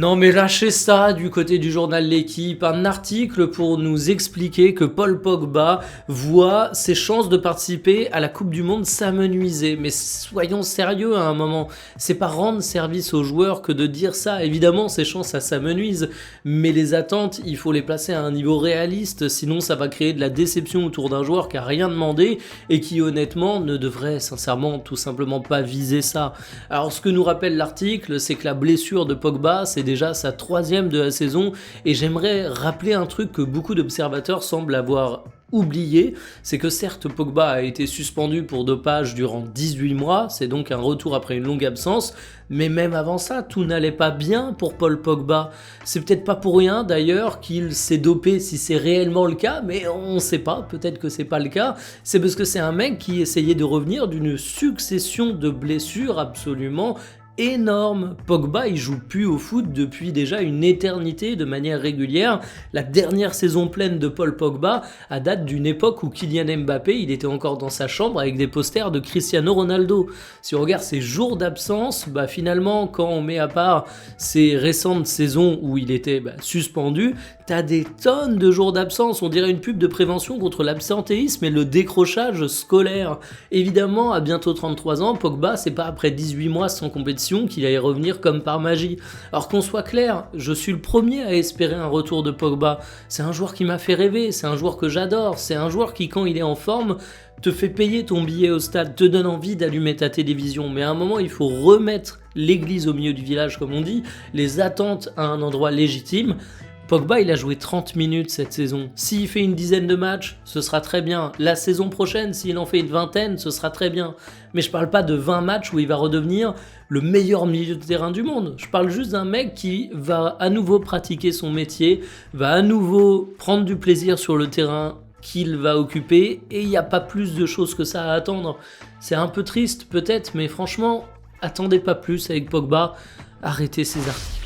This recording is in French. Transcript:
Non mais lâchez ça du côté du journal L'Équipe, un article pour nous expliquer que Paul Pogba voit ses chances de participer à la Coupe du Monde s'amenuiser. Mais soyons sérieux à un moment, c'est pas rendre service aux joueurs que de dire ça. Évidemment ses chances ça s'amenuise, mais les attentes il faut les placer à un niveau réaliste, sinon ça va créer de la déception autour d'un joueur qui a rien demandé et qui honnêtement ne devrait sincèrement tout simplement pas viser ça. Alors ce que nous rappelle l'article, c'est que la blessure de Pogba, c'est déjà sa 3e de la saison, et j'aimerais rappeler un truc que beaucoup d'observateurs semblent avoir oublié, c'est que certes Pogba a été suspendu pour dopage durant 18 mois, c'est donc un retour après une longue absence, mais même avant ça, tout n'allait pas bien pour Paul Pogba. C'est peut-être pas pour rien d'ailleurs qu'il s'est dopé, si c'est réellement le cas, mais on sait pas, peut-être que c'est pas le cas, c'est parce que c'est un mec qui essayait de revenir d'une succession de blessures absolument énorme. Pogba il joue plus au foot depuis déjà une éternité de manière régulière. La dernière saison pleine de Paul Pogba a date d'une époque où Kylian Mbappé il était encore dans sa chambre avec des posters de Cristiano Ronaldo. Si on regarde ses jours d'absence, finalement quand on met à part ses récentes saisons où il était suspendu, t'as des tonnes de jours d'absence. On dirait une pub de prévention contre l'absentéisme et le décrochage scolaire. Évidemment à bientôt 33 ans, Pogba c'est pas après 18 mois sans compétition qu'il allait revenir comme par magie. Alors qu'on soit clair, je suis le premier à espérer un retour de Pogba. C'est un joueur qui m'a fait rêver, c'est un joueur que j'adore, c'est un joueur qui quand il est en forme te fait payer ton billet au stade, te donne envie d'allumer ta télévision. Mais à un moment il faut remettre l'église au milieu du village comme on dit, les attentes à un endroit légitime. Pogba il a joué 30 minutes cette saison. S'il fait une dizaine de matchs, ce sera très bien. La saison prochaine, s'il en fait une vingtaine, ce sera très bien. Mais je parle pas de 20 matchs où il va redevenir le meilleur milieu de terrain du monde. Je parle juste d'un mec qui va à nouveau pratiquer son métier, va à nouveau prendre du plaisir sur le terrain qu'il va occuper, et il n'y a pas plus de choses que ça à attendre. C'est un peu triste peut-être, mais franchement, attendez pas plus avec Pogba, arrêtez ces articles.